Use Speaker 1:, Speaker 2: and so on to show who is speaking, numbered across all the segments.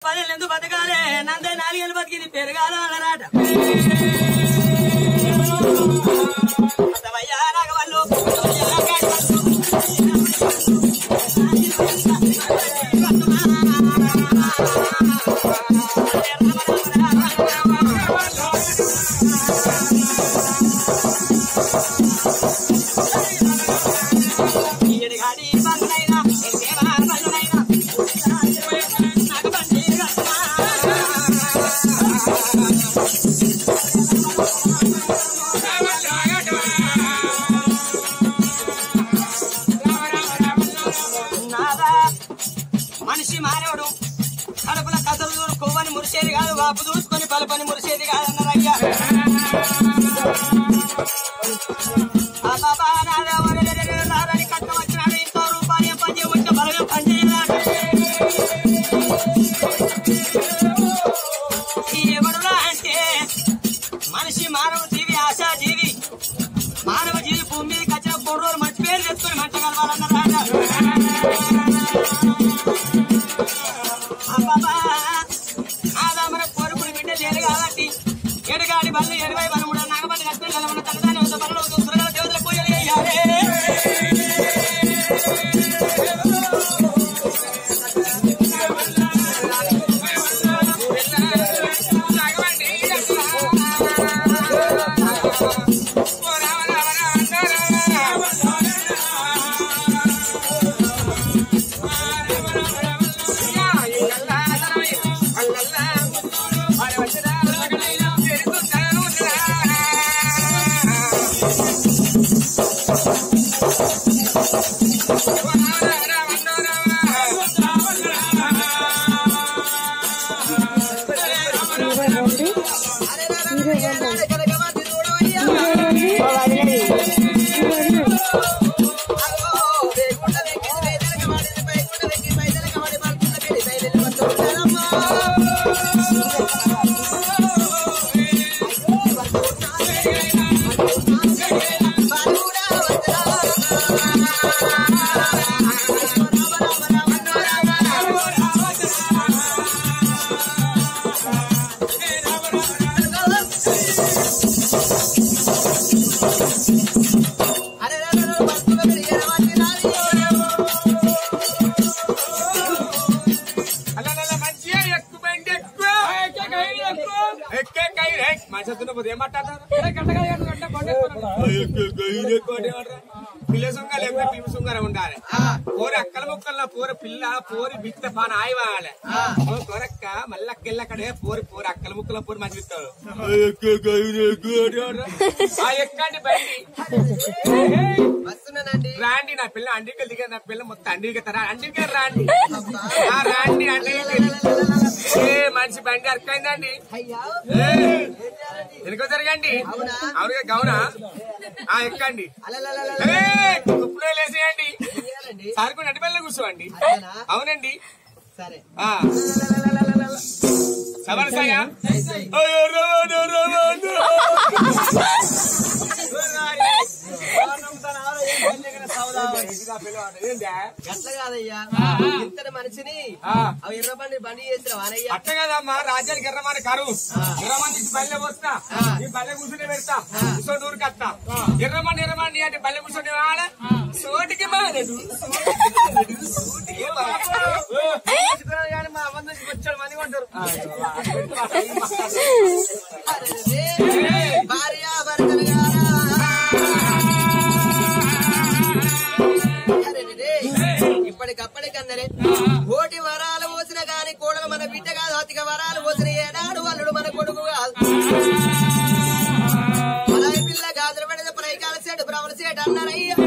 Speaker 1: 10 బతకాలే నందే 4 ఏళ్ళు బతికింది పెరగాల అన్నరాట నాగవాళ్ళు మనిషి మానవుడు కడుపుల కథలు కొవ్వని మురిసేది కాదు వాపు చూసుకొని పలుపని మురిసేది కాదన్నారయ్యా రాదని కట్టం వచ్చినాడు ఇంకో రూపాయలు పని వచ్చే బలమే పనిచేయాలి ఎవడులా అంటే మనిషి మానవ జీవి ఆశా జీవి మానవ జీవి భూమి మీదకి వచ్చిన 3 రోజులు మంచి పేరు తెచ్చుకొని మంట కలవాలన్నారాట మన కోరుకుని బిడ్డ లేదు కాబట్టి ఎడగాడి బళ్ళు 20 బలముడు నాగబల్లి కట్టే కలమన్న తనదాని బలలో సురగల దేవతల పూజలు చేయాలి పిల్ల ఉండాలి పోరి అక్కల ముక్కల్లో పోరి పిల్ల పోరి బిత్త పాన ఆయివాలి కొరక్క మళ్ళీ అక్కడే పోరి పోరి అక్కల ముక్కల పోరి మంచి ఇస్తాడు ఎక్కండి బండి రాండి నా పిల్ల అండికలు దిగా నా పిల్ల మొత్తం అండికెత్తారా అండికే రాండి రాండి అండికెళ్ళి మనిషి బండి అరకైందండి వెనుక జరగండి అవునుగా గౌనా ఎక్కండి కుప్పులో లేసేయండి సార్కు నటి పిల్లలు కూర్చోండి అవునండి సవరసాయా
Speaker 2: అట్లా కాదయ్యా ఇంతటి మనిషిని ఎర్రబండి బండి చేసినావు
Speaker 1: అట్లా కదమ్మా రాజ్యానికి ఎర్రమని కరువు ఎర్రమంది బల్లె వస్తా ఈ బల్లె కూర్చుని పెడతా కూర్చొని ఊరికొస్తా ఎర్రమండి ఎర్రమండి అంటే బల్లె కూర్చొని వాడ సోటికి బాగలేదు కానీ మా అమ్మ నుంచి వచ్చాడు మంది కొంటారు
Speaker 2: భార్య భర్తలు గారా ఇప్పటికప్పటికన్నరే కోటి వరాలు పోసిన గాని కోడలు మన బిడ్డ కాదు అతిక వరాలు పోసిన ఏనాడు అల్లుడు మన కొడుకు కాదు మన పిల్ల గాజులు పడిన ప్రయకాల సేటు బ్రహ్మణ సేటు అన్నారయ్యా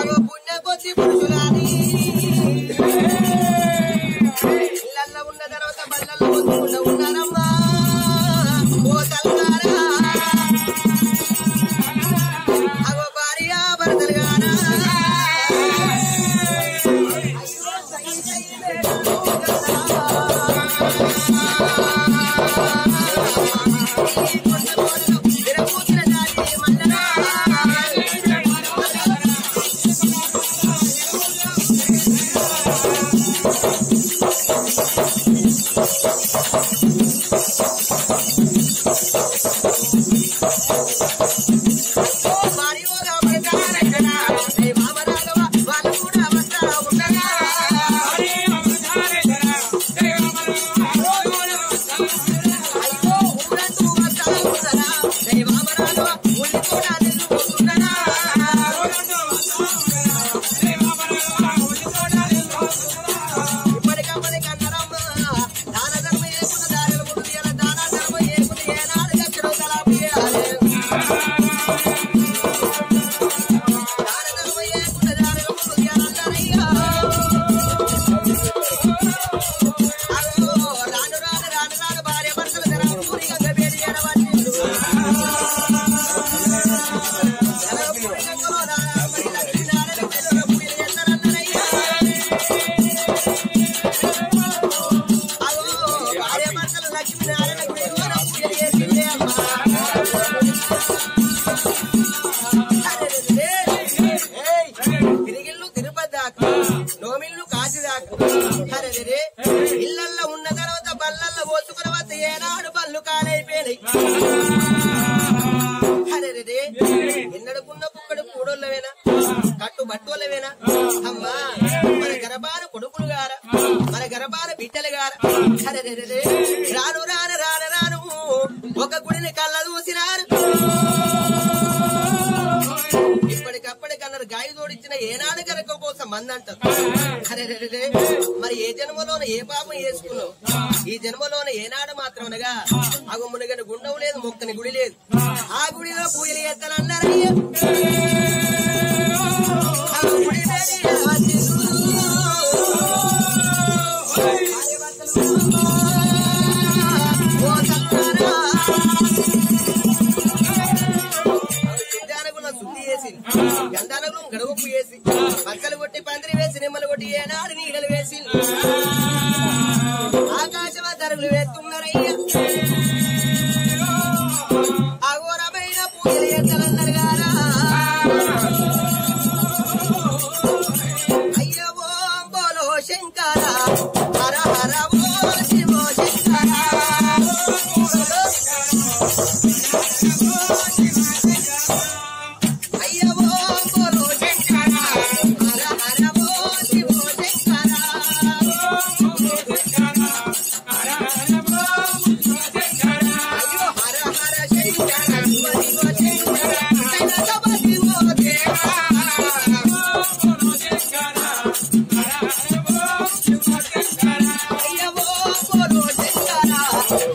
Speaker 2: అగో పుణ్య కొద్ది పురుషులాని ఇళ్ళల్లో ఉన్న తర్వాత బళ్ళల్లో వస్తుకుండా ఉన్నారమ్మా ఓ తల్లారా అగో భార్య భర్తలు గారా
Speaker 1: Thank you.
Speaker 2: భార్య భర్తలు లక్ష్మీనారాయణ గుడిలోన పూజలు చేసిందే అమ్మా. తిరిగిళ్ళు తిరుపతి దాకా, నోమిళ్ళు కాశీ దాకా. అరే ఇళ్లల్లో ఉన్న తర్వాత బల్లల్లో పోసుకున్న వద్ద ఏనాడు బళ్ళు కాలైపోయినాయి. అరే ఎన్నడుకున్న పుక్కడు కూడోళ్ళవేనా, కట్టు బట్టోళ్ళవేనా అమ్మా. మన గర్భాన కొడుకులు గారా, మన గర్భాన బిడ్డలు గారా. అరే రాను రాను రాను రాను ఒక గుడిని కళ్ళ చూసినారు. ఇప్పటికప్పటికన్నారు గాయ తోడిచ్చిన ఏనాడు గనక కోసం మంది అంటారు. అరే మరి ఏ జన్మలోన ఏ పాపం చేసుకున్నావు, ఈ జన్మలోన ఏనాడు మాత్రమనగా అగు మునిగని గుండం లేదు, మొక్కని గుడి లేదు. ఆ గుడిలో పూజలు చేస్తానన్నారయ్యా. శుద్ధి చేసి గంధానగులు గడవప్పు వేసి పక్కలు కొట్టి పందిరి వేసి నిమ్మలు కొట్టి ఏనాడు నీడలు వేసి ఆకాశమ ధరలు వేస్తున్నారయ్యా. అఘోరమైన పూజలు చేస్తానన్నారు గారా. అయ్యో ఓం బోలో శంకర హర హర ఓ శివో శంకర. అయ్యో ఓం బోలో శంకర హర హర ఓ శివో శంకర. అయ్యో హర హర శంకర శివ శివ శంకర జగపతి ఓ దేవా. అయ్యో ఓం బోలో శంకర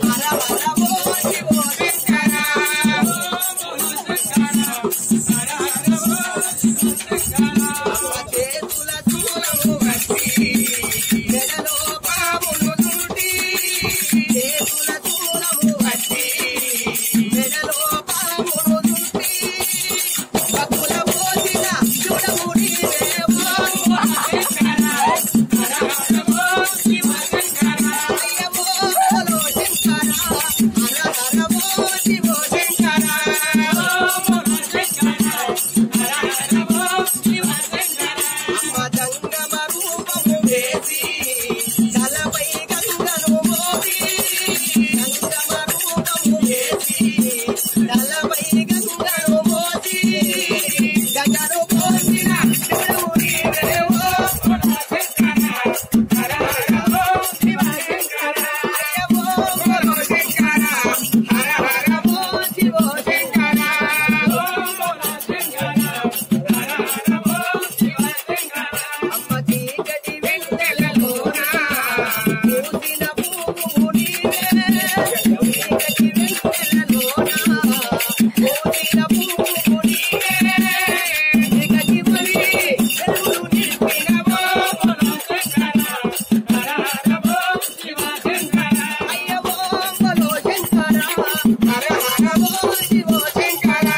Speaker 2: హర హర ఓ శివో శంకర. చేతుల చూలము వట్టి మెడలో పాములు చుట్టి, చేతుల చూలము వట్టి మెడలో పాములు చుట్టి, భక్తుల పోసిన చూడముడి దేవో. అయ్యవో బోలో శంకర హర హర ఓ శివో శంకర. అమ్మ జంగమ రూపము వేసి తలపై గంగను మోసి, జంగమ రూపము వేసి తలపై గంగను మోసి, గంగను మోసిన దేవుడి దేవో. అయ్యవో బోలో శంకర హర హర ఓ శివో శంకర. అమ్మ చీకటి వెన్నెలలోన పూసిన పువ్వు నీవే, చీకటి వెన్నెలలోన పూసిన పువ్వు నీవే, చీకటి మరి వెలుగులు నింపినవో. అయ్యవో బోలో శంకర హర హర ఓ శివో శంకర.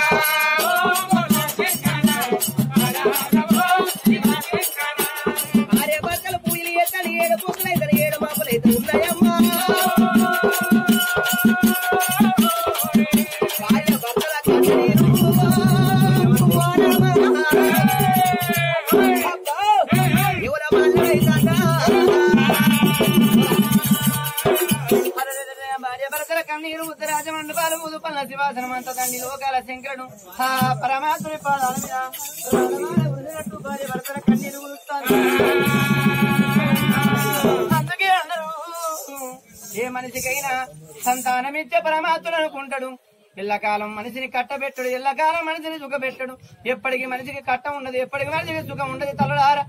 Speaker 2: భార్య భర్తలు పూజలు చేస్తాను, ఏడు పూసలైతాను, ఏడు మాపులైతే ఉన్నాయమ్మా. భార్య భర్తల కన్నీరు ఎవల మళ్ళైతుందా. భార్య భర్తల కన్నీరు ఉత్తరాజ మండపాలు ముదు పల్ల శివాసనం అంత తండ్రి లోకాల శంకరుడు ఆ పరమాత్ముని పాదాల మీద ఉరినట్టు భార్య భర్తల కన్నీరు ఉలుస్తాను. అందుకే అందరూ ఏ మనిషికైనా సంతానమిచ్చే పరమాత్ముడు అనుకుంటాడు. ఎల్లకాలం మనిషిని కట్టబెట్టడు, ఎల్లకాలం మనిషిని సుఖపెట్టడు. ఎప్పటికి మనిషికి కట్టం ఉండదు, ఎప్పటికి మనిషికి సుఖం ఉండదు. తలడారా